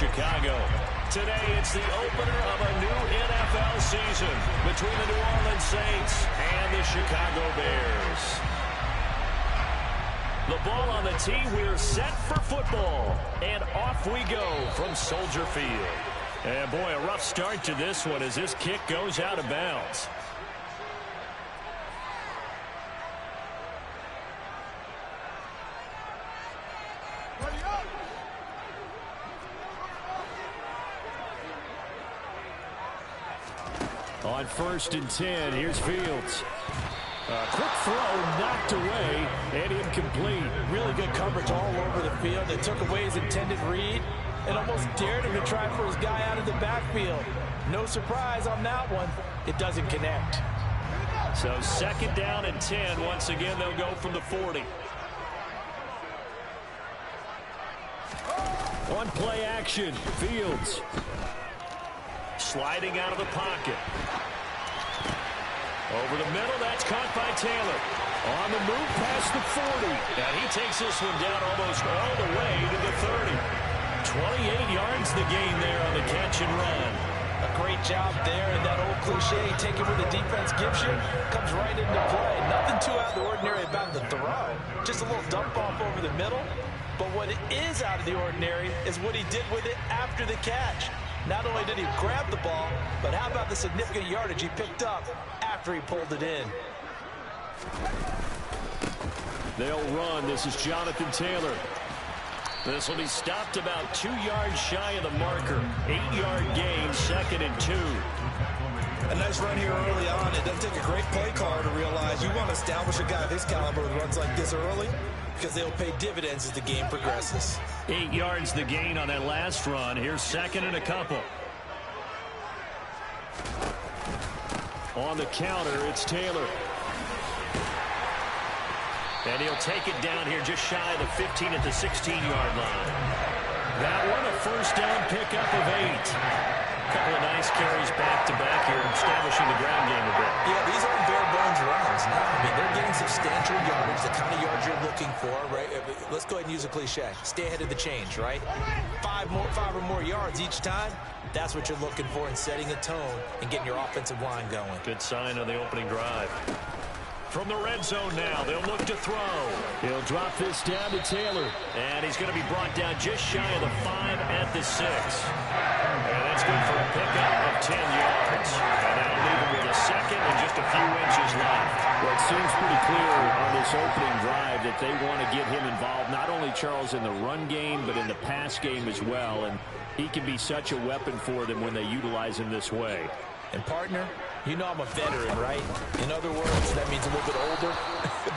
Chicago. Today, it's the opener of a new NFL season between the New Orleans Saints and the Chicago Bears. The ball on the tee, we're set for football. And off we go from Soldier Field. And boy, a rough start to this one as this kick goes out of bounds. On 1st and 10, here's Fields. Quick throw knocked away and incomplete. Really good coverage all over the field. They took away his intended read and almost dared him to try for his guy out of the backfield. No surprise on that one. It doesn't connect. So 2nd down and 10. Once again, they'll go from the 40. On play action, Fields. Sliding out of the pocket. Over the middle, that's caught by Taylor. On the move past the 40. And he takes this one down almost all the way to the 30. 28 yards the gain there on the catch and run. A great job there, and that old cliche, take it where the defense gives you, comes right into play. Nothing too out of the ordinary about the throw. Just a little dump off over the middle. But what is out of the ordinary is what he did with it after the catch. Not only did he grab the ball, but how about the significant yardage he picked up after he pulled it in. They'll run. This is Jonathan Taylor. This will be stopped about 2 yards shy of the marker. 8-yard gain, 2nd and 2. A nice run here early on. It doesn't take a great play caller to realize you want to establish a guy of his caliber who runs like this early, because they'll pay dividends as the game progresses. 8 yards the gain on that last run. Here's 2nd and a couple. On the counter, it's Taylor. And he'll take it down here just shy of the 15 at the 16-yard line. That one, a 1st down pickup of 8. A couple of nice carries back-to-back here, establishing the ground game a bit. Yeah, these aren't bare-bones runs. No, I mean, they're getting substantial yardage, the kind of yards you're looking for, right? Let's go ahead and use a cliche. Stay ahead of the change, right? 5 or more yards each time. That's what you're looking for in setting a tone and getting your offensive line going. Good sign on the opening drive. From the red zone now, they'll look to throw. He'll drop this down to Taylor. And he's going to be brought down just shy of the 5 at the 6. And that's good for a pickup of 10 yards. And that'll leave him with a 2nd and just a few inches left. Well, it seems pretty clear on this opening drive that they want to get him involved, not only, Charles, in the run game, but in the pass game as well. And he can be such a weapon for them when they utilize him this way. And partner, you know I'm a veteran, right? In other words, that means a little bit older.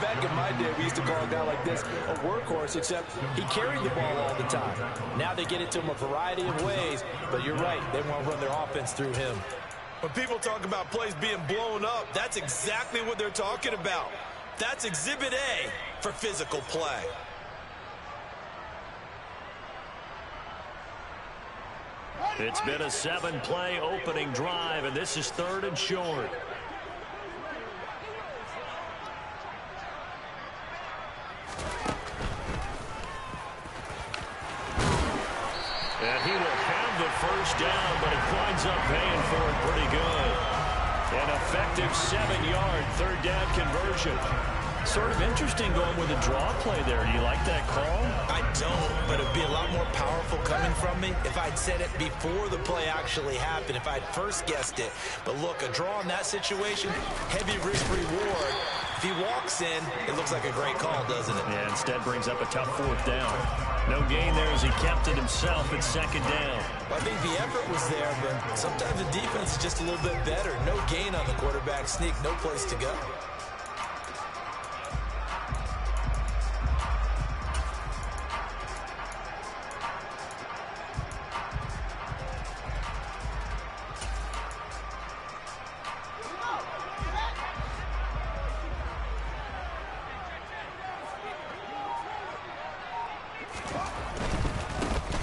Back in my day, we used to call a guy like this a workhorse, except he carried the ball all the time. Now they get it to him a variety of ways, but you're right, they want to run their offense through him. When people talk about plays being blown up, that's exactly what they're talking about. That's Exhibit A for physical play. It's been a 7-play opening drive, and this is 3rd and short. And he will have the 1st down, but it winds up paying for it pretty good. An effective 7-yard 3rd down conversion. Sort of interesting going with a draw play there. Do you like that call? I don't, but it'd be a lot more powerful coming from me if I'd said it before the play actually happened, if I'd first guessed it. But look, a draw in that situation, heavy risk reward. If he walks in, it looks like a great call, doesn't it? Yeah, instead brings up a tough 4th down. No gain there as he kept it himself at 2nd down. Well, I think the effort was there, but sometimes the defense is just a little bit better. No gain on the quarterback sneak, no place to go.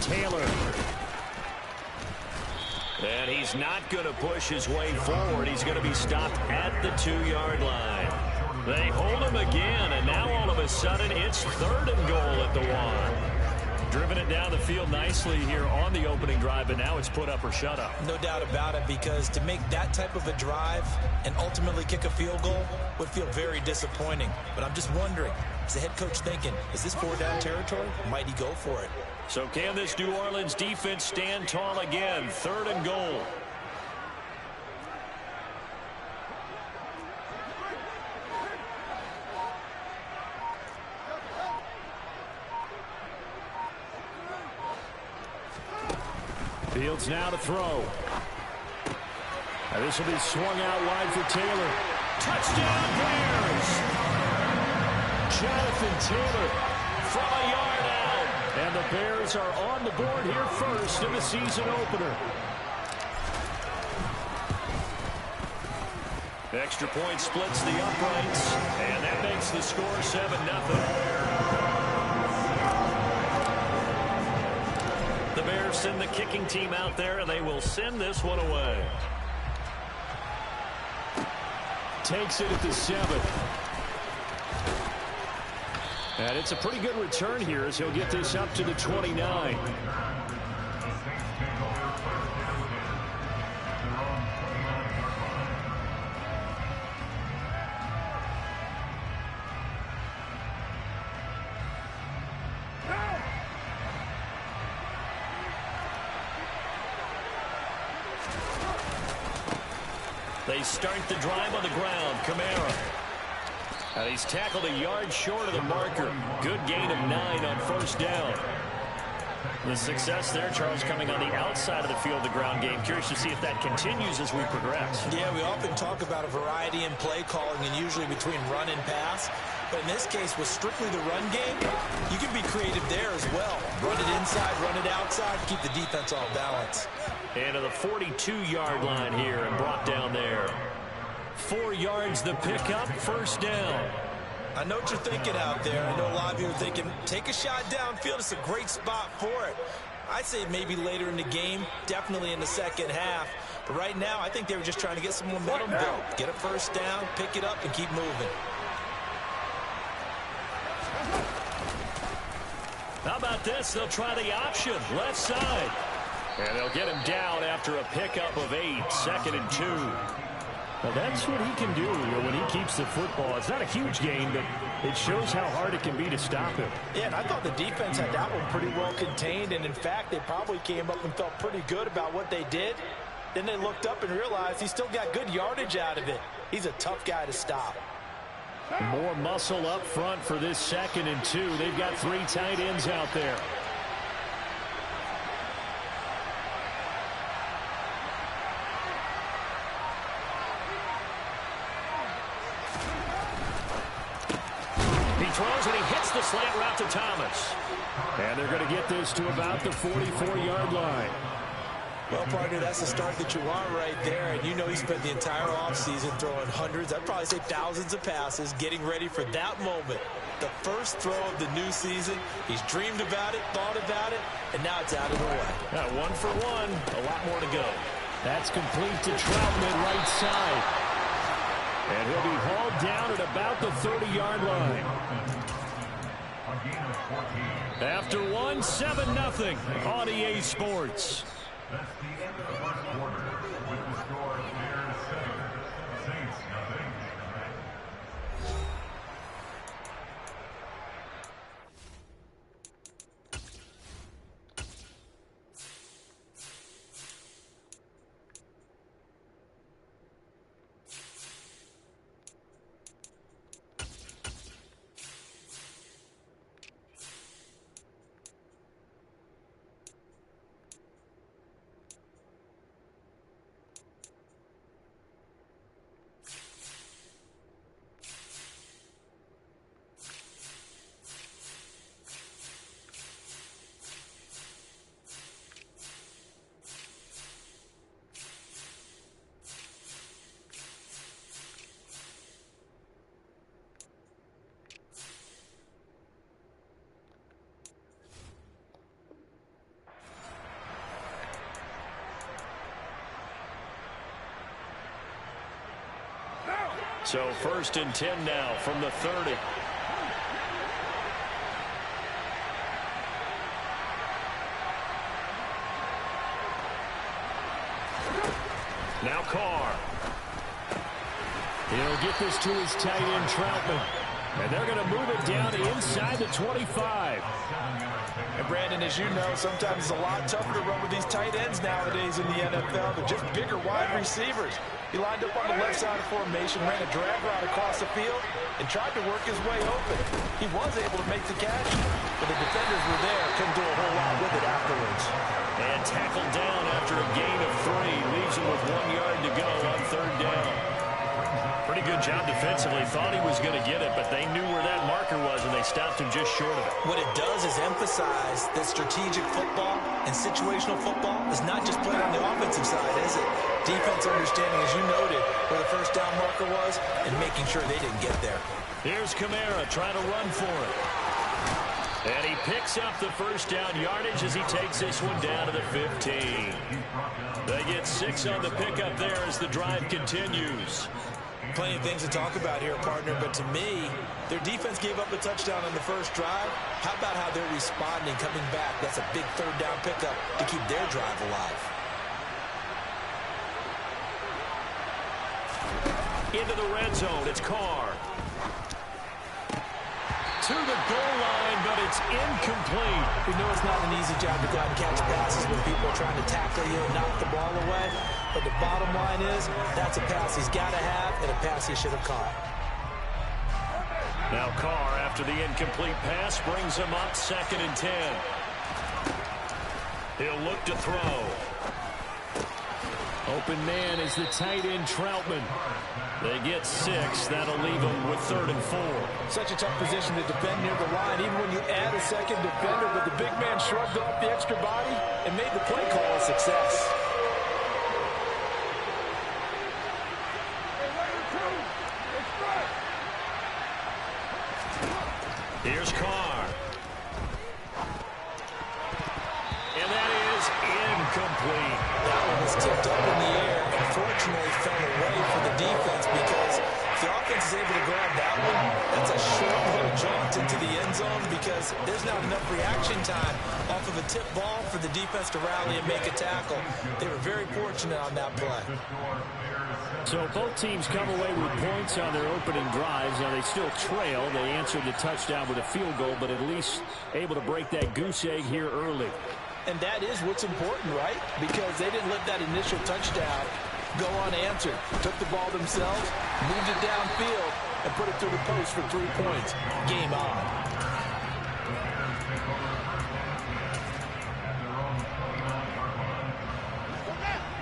Taylor. And he's not going to push his way forward. He's going to be stopped at the 2-yard line. They hold him again, and now all of a sudden it's 3rd and goal at the 1. driven it down the field nicely here on the opening drive, and now it's put up or shut up. No doubt about it, because to make that type of a drive and ultimately kick a field goal would feel very disappointing. But I'm just wondering, is the head coach thinking, is this 4-down territory? Might he go for it? So can this New Orleans defense stand tall again? 3rd and goal. Fields now to throw. This will be swung out wide for Taylor. Touchdown Bears! Jonathan Taylor from a yard out. And the Bears are on the board here first in the season opener. Extra point splits the uprights, and that makes the score 7-0. The Bears send the kicking team out there, and they will send this one away. Takes it at the 7. And it's a pretty good return here as he'll get this up to the 29. They start the drive on the ground. Kamara. And he's tackled a yard short of the marker. Good gain of 9 on 1st down. The success there, Charles, coming on the outside of the field, the ground game. Curious to see if that continues as we progress. Yeah, we often talk about a variety in play calling and usually between run and pass. But in this case, with strictly the run game, you can be creative there as well. Run it inside, run it outside, keep the defense off balance. And to the 42-yard line here and brought down there. 4 yards the pickup, 1st down. I know what you're thinking out there. I know a lot of you are thinking, take a shot downfield. It's a great spot for it. I'd say maybe later in the game, definitely in the second half. But right now, I think they were just trying to get some momentum built. Get a 1st down, pick it up, and keep moving. How about this? They'll try the option, left side. And they'll get him down after a pickup of 8, 2nd and 2. Well, that's what he can do when he keeps the football. It's not a huge gain, but it shows how hard it can be to stop him. Yeah, and I thought the defense had that one pretty well contained, and in fact, they probably came up and felt pretty good about what they did. Then they looked up and realized he still got good yardage out of it. He's a tough guy to stop. More muscle up front for this 2nd and 2. They've got 3 tight ends out there. Throws and he hits the slant route to Thomas. And they're going to get this to about the 44-yard line. Well, partner, that's the start that you want right there. And you know he spent the entire offseason throwing hundreds, I'd probably say thousands of passes, getting ready for that moment. The first throw of the new season. He's dreamed about it, thought about it, and now it's out of the way. 1 for 1, a lot more to go. That's complete to Troutman, right side. And he'll be hauled down at about the 30-yard line. After 1, 7-0 on EA Sports. That's the end of the first quarter with the score Bears 7, Saints nothing. So 1st and 10 now from the 30. Now Carr. He'll get this to his tight end, Troutman. And they're going to move it down inside the 25. And Brandon, as you know, sometimes it's a lot tougher to run with these tight ends nowadays in the NFL. They're just bigger wide receivers. He lined up on the left side of formation, ran a drag route across the field, and tried to work his way open. He was able to make the catch, but the defenders were there, couldn't do a whole lot with it afterwards. And tackled down after a gain of 3. Leaves him with 1 yard to go on 3rd down. Pretty good job defensively. Thought he was going to get it, but they knew where that marker was, and they stopped him just short of it. What it does is emphasize that strategic football and situational football is not just played on the offensive side, is it? Defense understanding, as you noted, where the first down marker was and making sure they didn't get there. Here's Kamara trying to run for it. And he picks up the first down yardage as he takes this one down to the 15. They get 6 on the pickup there as the drive continues. Plenty of things to talk about here, partner, but to me, their defense gave up a touchdown on the first drive. How about how they're responding, coming back? That's a big 3rd down pickup to keep their drive alive. Into the red zone, it's Carr. To the goal line, but it's incomplete. We know it's not an easy job to go out and catch passes when people are trying to tackle you and knock the ball away. But the bottom line is, that's a pass he's got to have and a pass he should have caught. Now Carr, after the incomplete pass, brings him up 2nd and 10. He'll look to throw. Open man is the tight end, Troutman. They get 6. That'll leave them with 3rd and 4. Such a tough position to defend near the line, even when you add a second defender, but the big man shrugged off the extra body and made the play call a success. Here's Carr. And that is incomplete. That one was tipped up in the air and fortunately fell away for the defense because if the offense is able to grab that one, that's a short little jaunt into the end zone because there's not enough reaction time off of a tip ball for the defense to rally and make a tackle. They were very fortunate on that play. So both teams come away with points on their opening drives. Now they still trail. They answered the touchdown with a field goal, but at least able to break that goose egg here early. And that is what's important, right? Because they didn't let that initial touchdown go unanswered. Took the ball themselves, moved it downfield, and put it through the post for 3 points. Game on.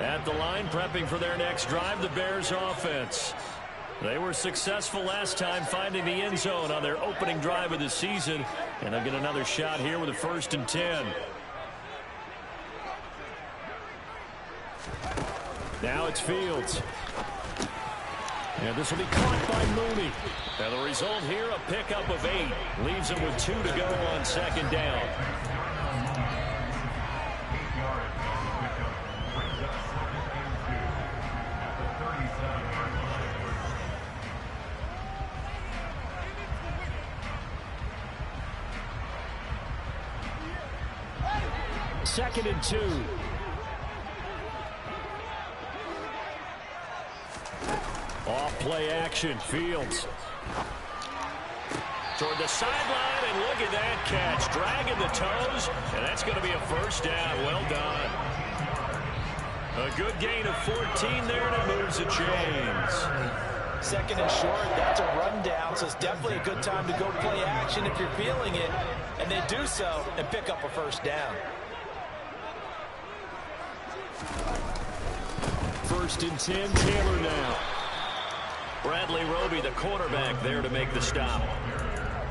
At the line, prepping for their next drive, the Bears offense. They were successful last time finding the end zone on their opening drive of the season, and they'll get another shot here with a 1st and 10. Now it's Fields. And this will be caught by Mooney. And the result here, a pickup of 8. Leaves him with 2 to go on 2nd down. Second and 2. Off play action, Fields. Toward the sideline, and look at that catch. Dragging the toes, and that's going to be a 1st down. Well done. A good gain of 14 there, and it moves the chains. 2nd and short, that's a rundown, so it's definitely a good time to go play action if you're feeling it. And they do so and pick up a 1st down. 1st and 10, Taylor now. Bradley Roby, the quarterback, there to make the stop.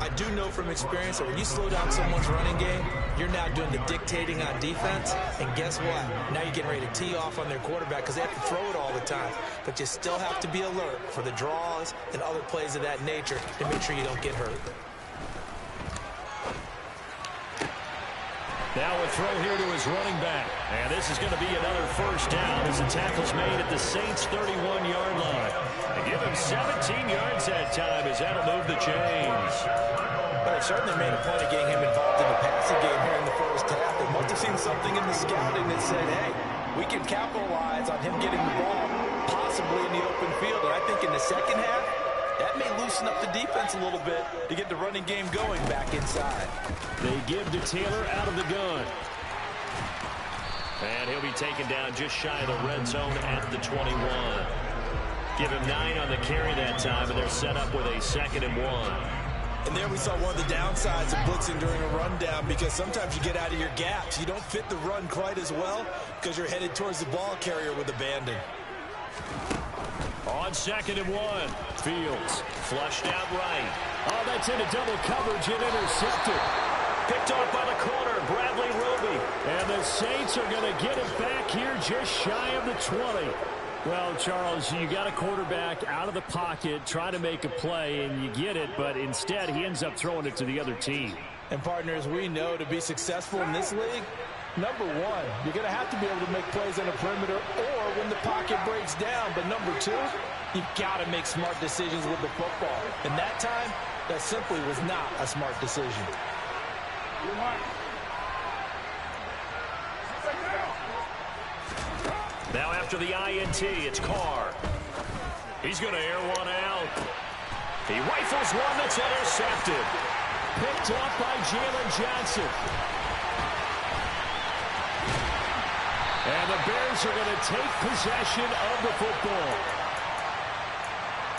I do know from experience that when you slow down someone's running game, you're now doing the dictating on defense. And guess what? Now you're getting ready to tee off on their quarterback because they have to throw it all the time. But you still have to be alert for the draws and other plays of that nature to make sure you don't get hurt. Now a throw here to his running back. And this is going to be another 1st down as the tackle's made at the Saints' 31-yard line. They give him 17 yards that time as that'll move the chains. Well, it certainly made a point of getting him involved in the passing game here in the 1st half. They must have seen something in the scouting that said, hey, we we can capitalize on him getting the ball possibly in the open field. And I think in the second half, that may loosen up the defense a little bit to get the running game going back inside. They give to Taylor out of the gun. And he'll be taken down just shy of the red zone at the 21. Give him 9 on the carry that time, and they're set up with a 2nd and 1. And there we saw one of the downsides of blitzing during a rundown, because sometimes you get out of your gaps. You don't fit the run quite as well because you're headed towards the ball carrier with abandon. On 2nd and 1, Fields flushed out right. Oh, that's into double coverage and intercepted. Picked off by the corner, Bradley Roby. And the Saints are going to get it back here just shy of the 20. Well, Charles, you got a quarterback out of the pocket, try to make a play, and you get it, but instead he ends up throwing it to the other team. And partners, we know to be successful in this league, number one, you're going to have to be able to make plays on the perimeter or when the pocket breaks down. But number two, you've got to make smart decisions with the football. And that time, that simply was not a smart decision. Now after the INT, it's Carr. He's going to air one out. He rifles one that's intercepted. Picked off by Jalen Johnson. And the Bears are going to take possession of the football.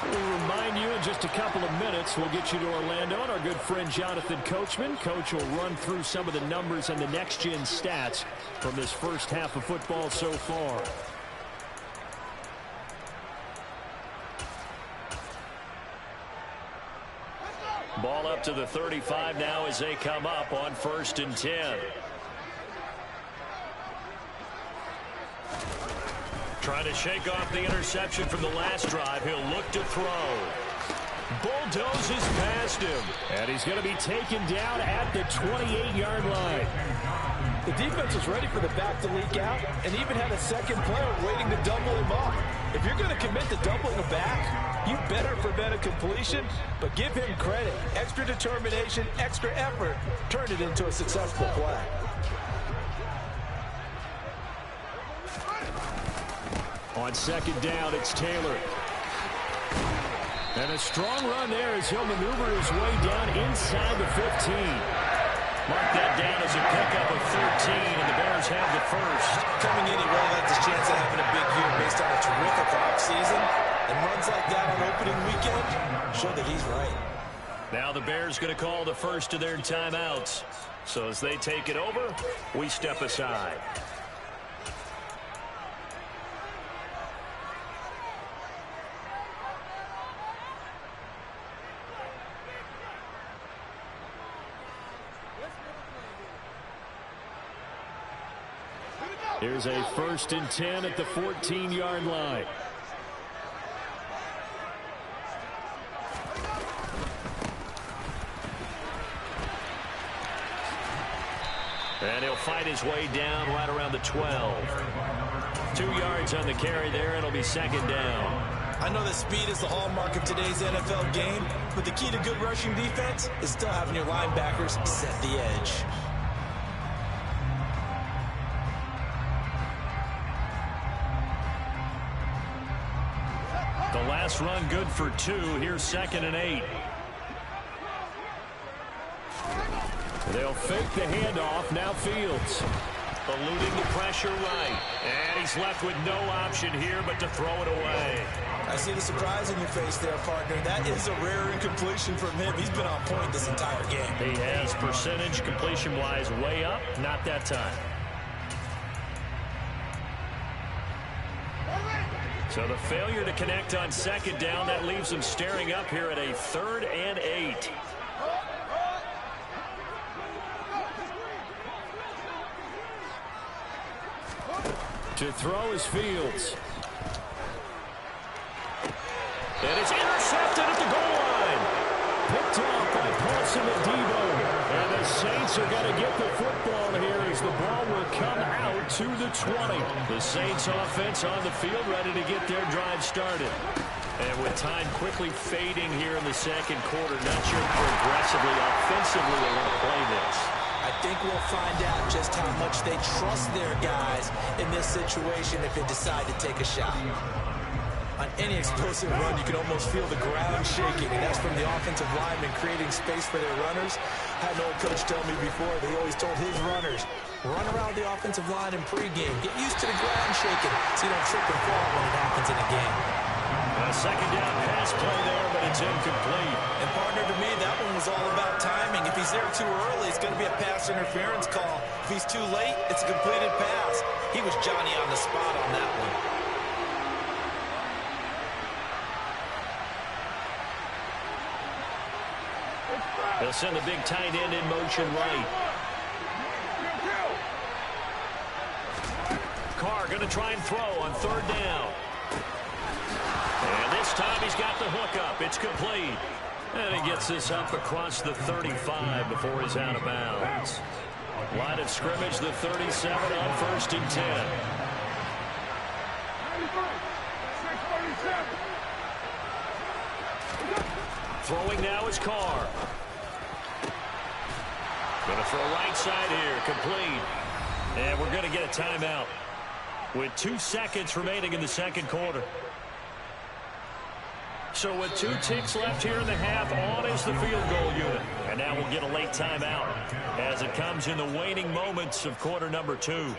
We'll remind you in just a couple of minutes, we'll get you to Orlando and our good friend Jonathan Coachman. Coach will run through some of the numbers and the next-gen stats from this first half of football so far. Ball up to the 35 now as they come up on 1st and 10. Trying to shake off the interception from the last drive. He'll look to throw. Bulldozes past him. And he's going to be taken down at the 28-yard line. The defense was ready for the back to leak out and even had a second player waiting to double him up. If you're going to commit to doubling a back, you better prevent a completion, but give him credit. Extra determination, extra effort, turn it into a successful play. On 2nd down, it's Taylor. And a strong run there as he'll maneuver his way down inside the 15. Mark that down as a pickup of 13, and the Bears have the first. Coming in, he really liked his chance of having a big year based on a terrific offseason. And runs like that on opening weekend show that he's right. Now the Bears going to call the first of their timeouts. So as they take it over, we step aside. Here's a 1st and 10 at the 14-yard line. And he'll fight his way down right around the 12. 2 yards on the carry there. It'll be 2nd down. I know that speed is the hallmark of today's NFL game, but the key to good rushing defense is still having your linebackers set the edge. The last run good for 2. Here's 2nd and 8. They'll fake the handoff. Now Fields. Eluding the pressure right. And he's left with no option here but to throw it away. I see the surprise in your face there, partner. That is a rare incompletion from him. He's been on point this entire game. He has, percentage completion-wise way up. Not that time. So the failure to connect on 2nd down, that leaves them staring up here at a 3rd and 8. To throw is Fields. And it's intercepted at the goal line. Picked off by Paulson Adebo. And the Saints are going to get the football here as the ball will come out to the 20. The Saints offense on the field ready to get their drive started. And with time quickly fading here in the 2nd quarter, not sure how aggressively, offensively they want to play this. I think we'll find out just how much they trust their guys in this situation if they decide to take a shot. On any explosive run, you can almost feel the ground shaking, and that's from the offensive linemen creating space for their runners. I had an old coach tell me before, they always told his runners, run around the offensive line in pregame. Get used to the ground shaking so you don't trip and fall when it happens in a game. A second down pass play there, but it's incomplete. And partner, to me, that one was all about timing. If he's there too early, it's going to be a pass interference call. If he's too late, it's a completed pass. He was Johnny on the spot on that one. They'll send the big tight end in motion right. Carr going to try and throw on third down. And this time he's got the hook up. It's complete. And he gets this up across the 35 before he's out of bounds. Line of scrimmage, the 37 on 1st and 10. Throwing now is Carr. Going to throw right side here, complete. And we're going to get a timeout with 2 seconds remaining in the second quarter. So with 2 ticks left here in the half, on is the field goal unit. And now we'll get a late timeout as it comes in the waning moments of quarter number 2.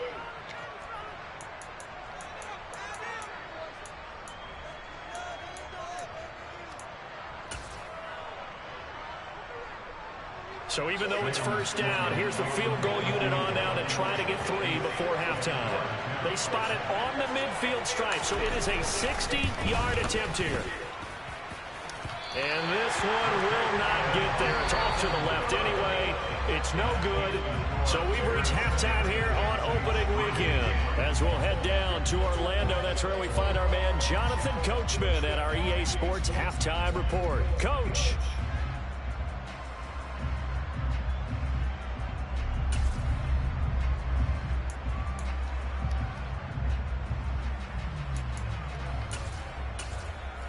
So even though it's first down, here's the field goal unit on now to try to get 3 before halftime. They spot it on the midfield stripe, so it is a 60-yard attempt here. And this one will not get there. It's off to the left anyway. It's no good. So we've reached halftime here on opening weekend. As we'll head down to Orlando, that's where we find our man Jonathan Coachman at our EA Sports Halftime Report. Coach.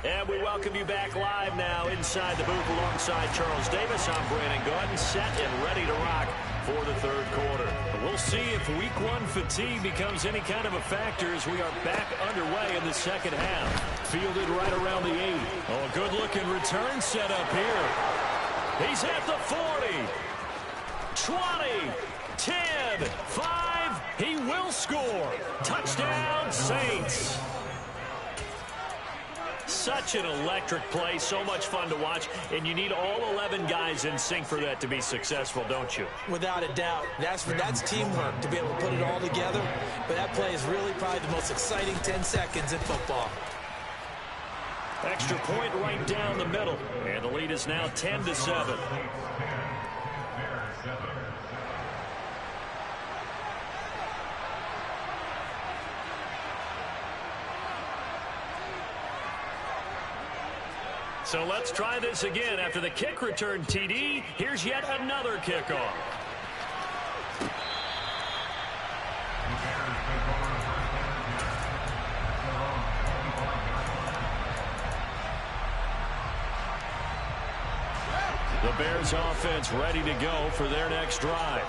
And we welcome you back live now inside the booth alongside Charles Davis. I'm Brandon Gaudin, set and ready to rock for the third quarter. We'll see if week 1 fatigue becomes any kind of a factor as we are back underway in the second half. Fielded right around the 8. Oh, a good-looking return set up here. He's at the 40, 20, 10, 5. He will score. Touchdown, Saints. Such an electric play, so much fun to watch, and you need all 11 guys in sync for that to be successful, don't you? Without a doubt. That's teamwork to be able to put it all together, but that play is really probably the most exciting 10 seconds in football. Extra point right down the middle, and the lead is now 10-7. So let's try this again. After the kick return TD, here's yet another kickoff. The Bears offense ready to go for their next drive.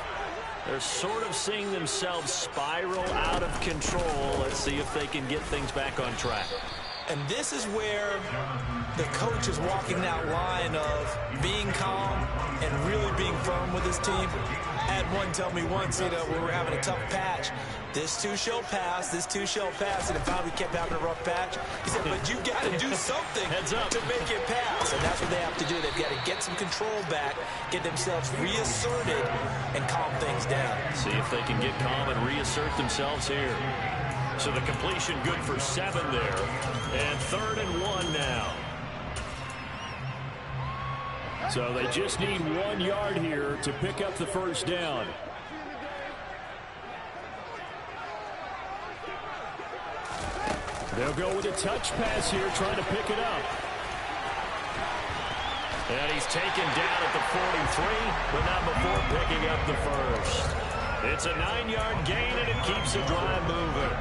They're sort of seeing themselves spiral out of control. Let's see if they can get things back on track. And this is where the coach is walking that line of being calm and really being firm with his team. I had one tell me once, when we were having a tough patch, this too shall pass, this too shall pass. And if we kept having a rough patch, he said, but you got to do something to make it pass. And that's what they have to do. They've got to get some control back, get themselves reasserted, and calm things down. See if they can get calm and reassert themselves here. So the completion good for 7 there. And 3rd and 1 now. So they just need 1 yard here to pick up the first down. They'll go with a touch pass here, trying to pick it up. And he's taken down at the 43, but not before picking up the first. It's a 9-yard gain, and it keeps the drive moving.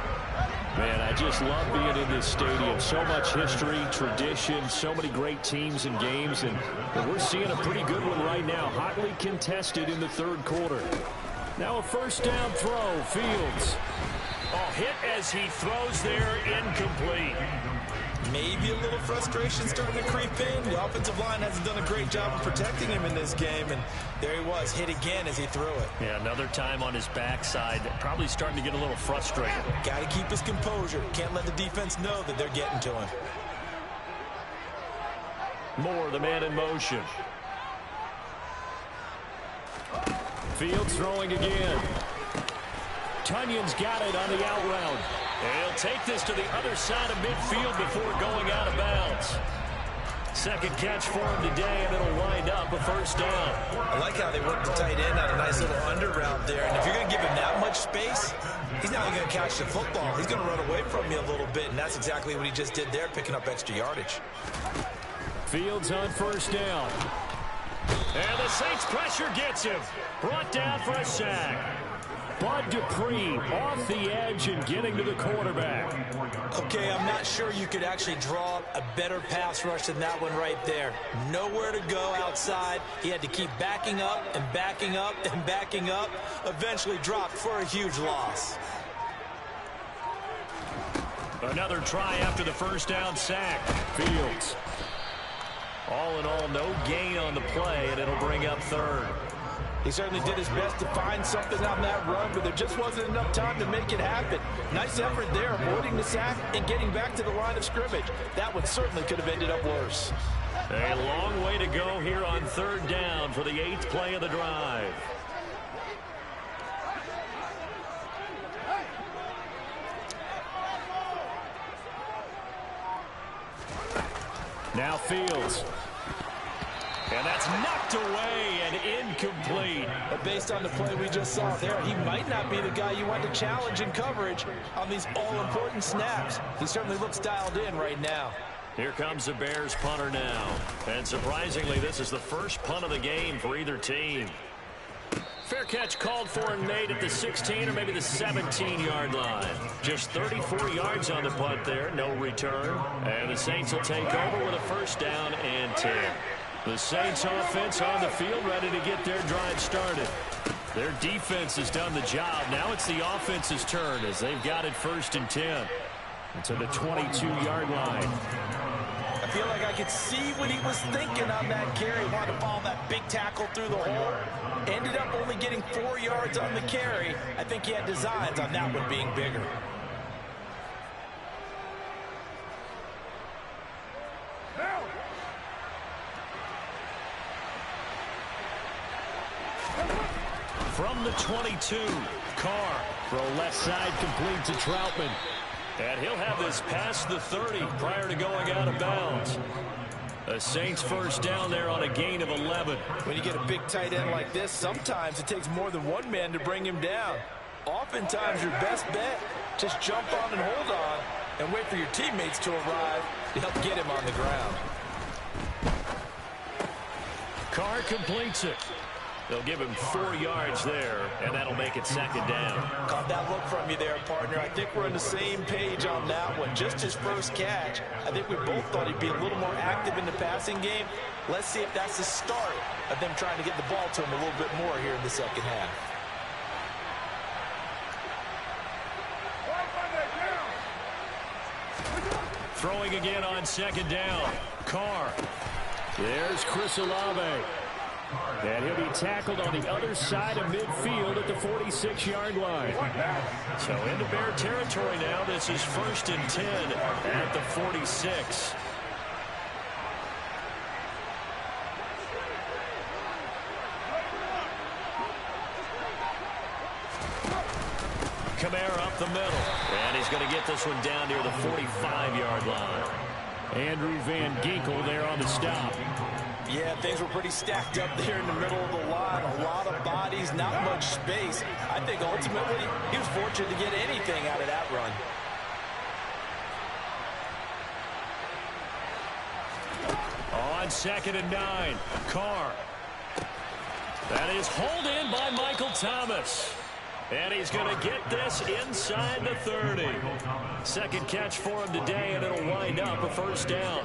Man, I just love being in this stadium. So much history, tradition, so many great teams and games, and we're seeing a pretty good one right now, hotly contested in the third quarter. Now a first down throw, Fields. Oh, hit as he throws there, incomplete. Maybe a little frustration starting to creep in. The offensive line hasn't done a great job of protecting him in this game, and there he was, hit again as he threw it. Yeah, another time on his backside, probably starting to get a little frustrated. Got to keep his composure. Can't let the defense know that they're getting to him. Moore, the man in motion. Fields throwing again. Tunyon's got it on the out route. He'll take this to the other side of midfield before going out of bounds. Second catch for him today, and it'll wind up a first down. I like how they worked the tight end on a nice little under route there. And if you're going to give him that much space, he's not only going to catch the football, he's going to run away from you a little bit, and that's exactly what he just did there, picking up extra yardage. Fields on first down. And the Saints pressure gets him. Brought down for a sack. Bud Dupree off the edge and getting to the quarterback. Okay, I'm not sure you could actually draw a better pass rush than that one right there. Nowhere to go outside. He had to keep backing up and backing up and backing up. Eventually dropped for a huge loss. Another try after the first down sack. Fields. All in all, no gain on the play, and it'll bring up third. He certainly did his best to find something on that run, but there just wasn't enough time to make it happen. Nice effort there, avoiding the sack and getting back to the line of scrimmage. That one certainly could have ended up worse. A long way to go here on third down for the 8th play of the drive. Now Fields. And that's knocked away and incomplete. But based on the play we just saw there, he might not be the guy you want to challenge in coverage on these all-important snaps. He certainly looks dialed in right now. Here comes the Bears punter now. And surprisingly, this is the first punt of the game for either team. Fair catch called for and made at the 16 or maybe the 17-yard line. Just 34 yards on the punt there, no return. And the Saints will take over with a first down and 10. The Saints offense on the field ready to get their drive started. Their defense has done the job. Now it's the offense's turn as they've got it first and 10. To the 22-yard line. I feel like I could see what he was thinking on that carry. Wanted to follow that big tackle through the hole. Ended up only getting 4 yards on the carry. I think he had designs on that one being bigger. From the 22, Carr. Throw left side complete to Troutman. And he'll have this past the 30 prior to going out of bounds. The Saints first down there on a gain of 11. When you get a big tight end like this, sometimes it takes more than one man to bring him down. Oftentimes your best bet, just jump on and hold on and wait for your teammates to arrive to help get him on the ground. Carr completes it. They'll give him 4 yards there, and that'll make it second down. Caught that look from you there, partner. I think we're on the same page on that one. Just his first catch. I think we both thought he'd be a little more active in the passing game. Let's see if that's the start of them trying to get the ball to him a little bit more here in the second half. Throwing again on second down. Carr. There's Chris Olave. And he'll be tackled on the other side of midfield at the 46-yard line. So into Bear territory now. This is first and 10 at the 46. Kamara up the middle. And he's going to get this one down near the 45-yard line. Andrew Van Ginkel there on the stop. Yeah, things were pretty stacked up there in the middle of the line. A lot of bodies, not much space. I think ultimately he was fortunate to get anything out of that run. On second and 9, Carr. That is hauled in by Michael Thomas. And he's going to get this inside the 30. Second catch for him today, and it'll wind up a first down.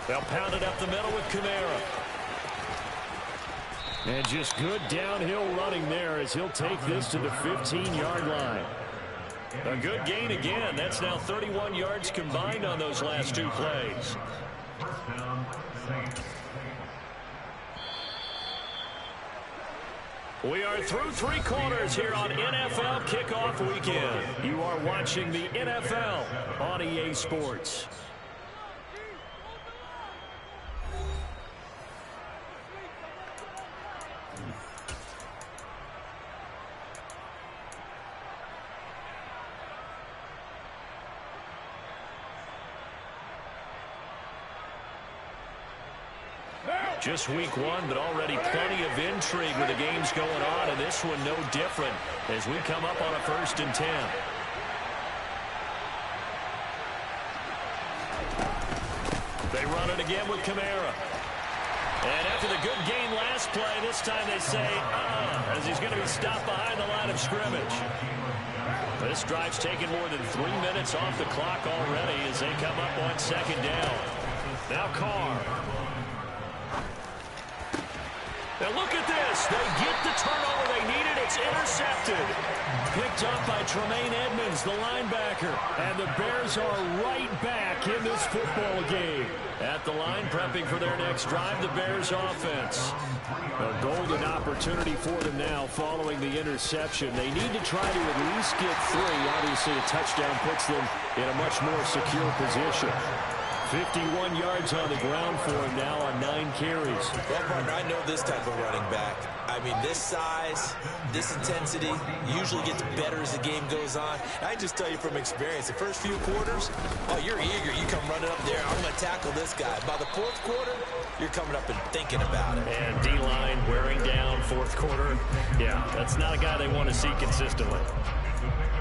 They'll pound it up the middle with Kamara. And just good downhill running there as he'll take this to the 15-yard line. A good gain again. That's now 31 yards combined on those last two plays. First down, Saints. We are through three quarters here on NFL Kickoff Weekend. You are watching the NFL on EA Sports. Just week one, but already plenty of intrigue with the games going on, and this one no different as we come up on a 1st and 10. They run it again with Kamara. And after the good gain last play, this time they say, as he's going to be stopped behind the line of scrimmage. This drive's taken more than 3 minutes off the clock already as they come up on 2nd down. Now Carr. Now look at this. They get the turnover they needed. It's intercepted. Picked up by Tremaine Edmonds, the linebacker. And the Bears are right back in this football game. At the line, prepping for their next drive, the Bears offense. A golden opportunity for them now following the interception. They need to try to at least get 3. Obviously, a touchdown puts them in a much more secure position. 51 yards on the ground for him now on 9 carries. Well, partner, I know this type of running back. I mean, this size, this intensity usually gets better as the game goes on. I just tell you from experience, the first few quarters, oh, you're eager. You come running up there, I'm going to tackle this guy. By the 4th quarter, you're coming up and thinking about it. And D-line wearing down 4th quarter. Yeah, that's not a guy they want to see consistently.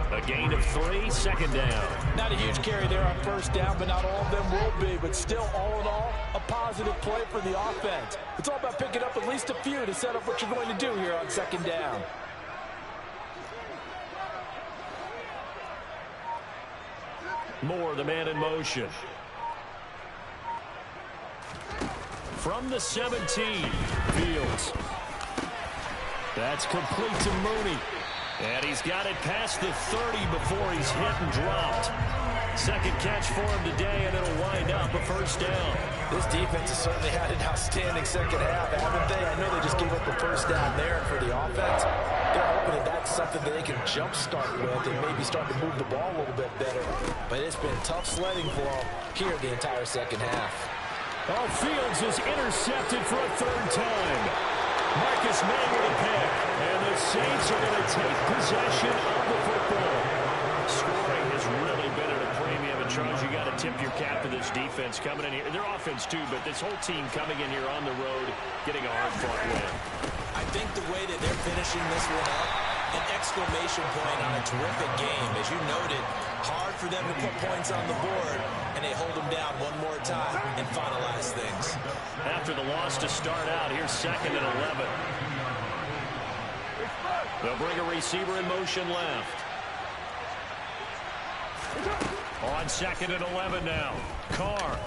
A gain of 3, 2nd down. Not a huge carry there on 1st down, but not all of them will be. But still, all in all, a positive play for the offense. It's all about picking up at least a few to set up what you're going to do here on 2nd down. Moore, the man in motion. From the 17, Fields. That's complete to Mooney. And he's got it past the 30 before he's hit and dropped. 2nd catch for him today, and it'll wind up a 1st down. This defense has certainly had an outstanding 2nd half, haven't they? I know they just gave up a 1st down there for the offense. They're hoping that that's something that they can jumpstart with and maybe start to move the ball a little bit better. But it's been tough sledding for them here the entire 2nd half. Oh, Fields is intercepted for a 3rd time. Marcus May with a pick. And the Saints are going to take possession of the football. Scoring has really been at a premium. And Charles, you got to tip your cap to this defense coming in here. Their offense too, but this whole team coming in here on the road, getting a hard-fought win. I think the way that they're finishing this one up, an exclamation point on a terrific game. As you noted, hard for them to put points on the board, and they hold them down one more time and finalize things. After the loss to start out, here's 2nd and 11. They'll bring a receiver in motion left. On 2nd and 11 now, Carr.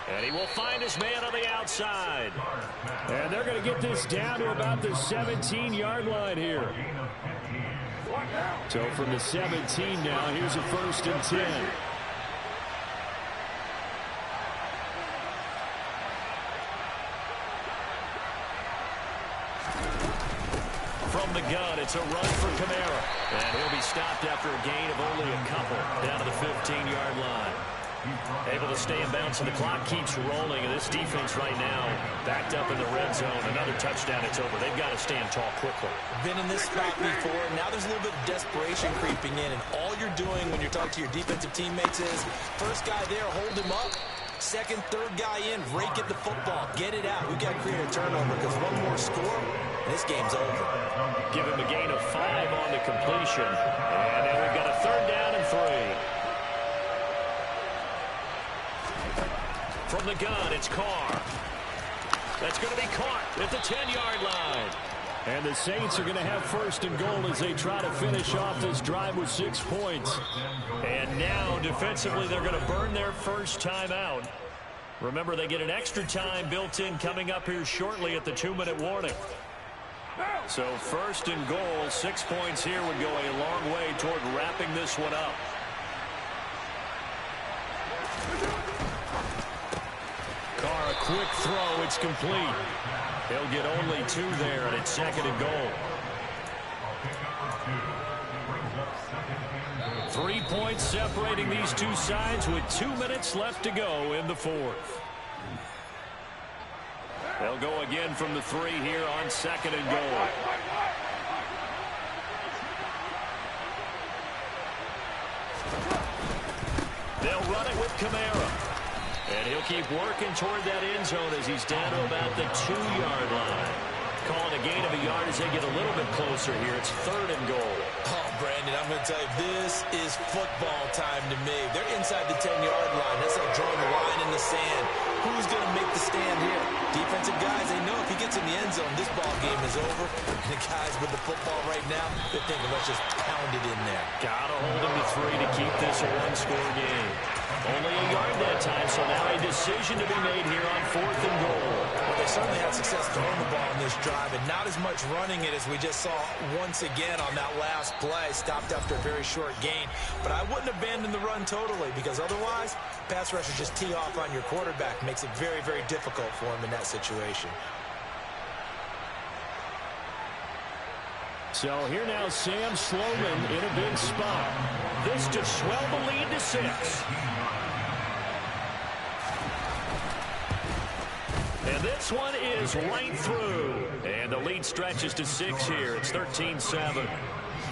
And he will find his man on the outside. And they're going to get this down to about the 17-yard line here. So from the 17 now, here's a 1st and 10. From the gun, it's a run for Kamara. And he'll be stopped after a gain of only a couple down to the 15-yard line. Able to stay in bounds, and the clock keeps rolling. And this defense right now backed up in the red zone. Another touchdown, it's over. They've got to stand tall quickly. Been in this spot before. Now there's a little bit of desperation creeping in. And all you're doing when you're talking to your defensive teammates is, first guy there, hold him up. 2nd, 3rd guy in, rake at the football. Get it out. We've got to create a turnover because one more score, and this game's over. Give him a gain of 5 on the completion. And now we've got a 3rd down and 3. From the gun, it's Carr. That's going to be caught at the 10-yard line. And the Saints are going to have first and goal as they try to finish off this drive with 6 points. And now, defensively, they're going to burn their first time out. Remember, they get an extra time built in coming up here shortly at the 2-minute warning. So first and goal, 6 points here would go a long way toward wrapping this one up. Carr, a quick throw. It's complete. He'll get only 2 there, and it's second and goal. 3 points separating these two sides with 2 minutes left to go in the fourth. They'll go again from the 3 here on second and goal. They'll run it with Kamara. And he'll keep working toward that end zone as he's down to about the 2-yard line. Calling a gain of a yard as they get a little bit closer here. It's third and goal. Oh, Brandon, I'm going to tell you, this is football time to me. They're inside the 10-yard line. That's like drawing a line in the sand. Who's going to make the stand here? Defensive guys, they know if he gets in the end zone, this ball game is over. And the guys with the football right now, they're thinking, let's just pound it in there. Got to hold him to 3 to keep this a one-score game. Only a yard that time, so now a decision to be made here on fourth and goal. Well, they certainly had success throwing the ball in this drive, and not as much running it as we just saw once again on that last play. Stopped after a very short gain. But I wouldn't abandon the run totally, because otherwise, pass rushers just tee off on your quarterback. Makes it very, very difficult for him in that situation. So here now, Sam Sloman in a big spot. This to swell the lead to 6. And this one is right through. And the lead stretches to 6 here. It's 13-7.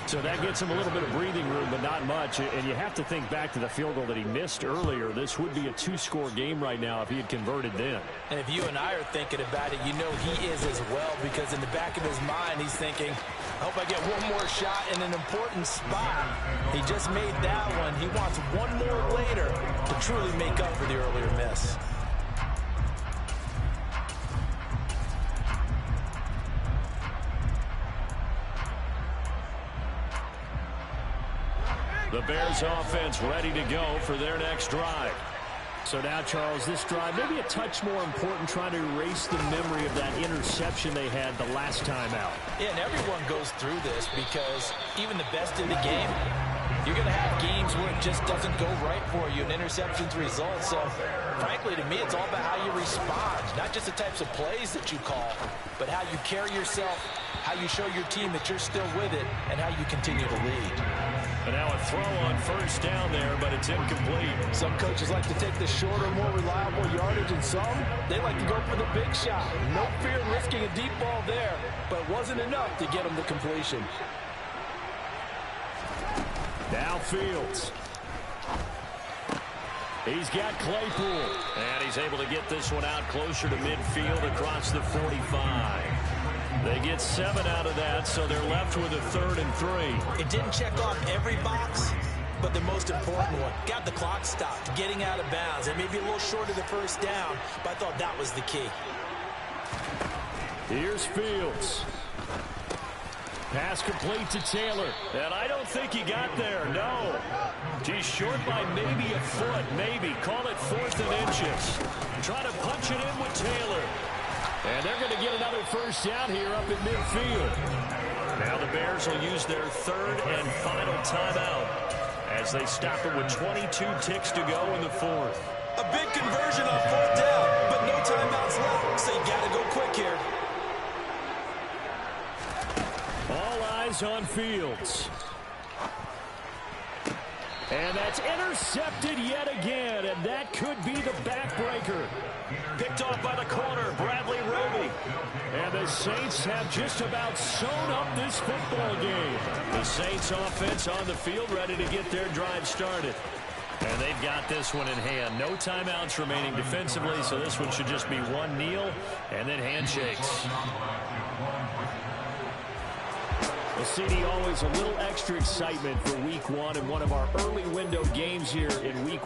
So that gets him a little bit of breathing room, but not much. And you have to think back to the field goal that he missed earlier. This would be a 2-score game right now if he had converted then. And if you and I are thinking about it, you know he is as well, because in the back of his mind, he's thinking, I hope I get one more shot in an important spot. He just made that one. He wants one more later to truly make up for the earlier miss. The Bears offense ready to go for their next drive. So now, Charles, this drive maybe a touch more important, trying to erase the memory of that interception they had the last time out. Yeah, and everyone goes through this, because even the best in the game, you're going to have games where it just doesn't go right for you, and interceptions result. So, frankly, to me, it's all about how you respond, not just the types of plays that you call, but how you carry yourself, how you show your team that you're still with it, and how you continue to lead. And now a throw on first down there, but it's incomplete. Some coaches like to take the shorter, more reliable yardage, and some, they like to go for the big shot. No fear in risking a deep ball there, but it wasn't enough to get him the completion. Now Fields. He's got Claypool. And he's able to get this one out closer to midfield across the 45. They get 7 out of that, so they're left with a 3rd and 3. It didn't check off every box, but the most important one. Got the clock stopped, getting out of bounds, and maybe a little short of the first down, but I thought that was the key. Here's Fields. Pass complete to Taylor. And I don't think he got there, no. He's short by maybe a foot, maybe. Call it 4th and inches. Try to punch it in with Taylor. And they're going to get another first down here up at midfield. Now the Bears will use their 3rd and final timeout as they stop it with 22 ticks to go in the 4th. A big conversion on 4th down, but no timeouts left, so you got to go quick here. All eyes on Fields. And that's intercepted yet again, and that could be the backbreaker. Picked off by the corner, Bradley Roby. And the Saints have just about sewn up this football game. The Saints offense on the field, ready to get their drive started. And they've got this one in hand. No timeouts remaining defensively, so this one should just be one kneel and then handshakes. Well, CD, always a little extra excitement for Week 1 and one of our early window games here in Week 1.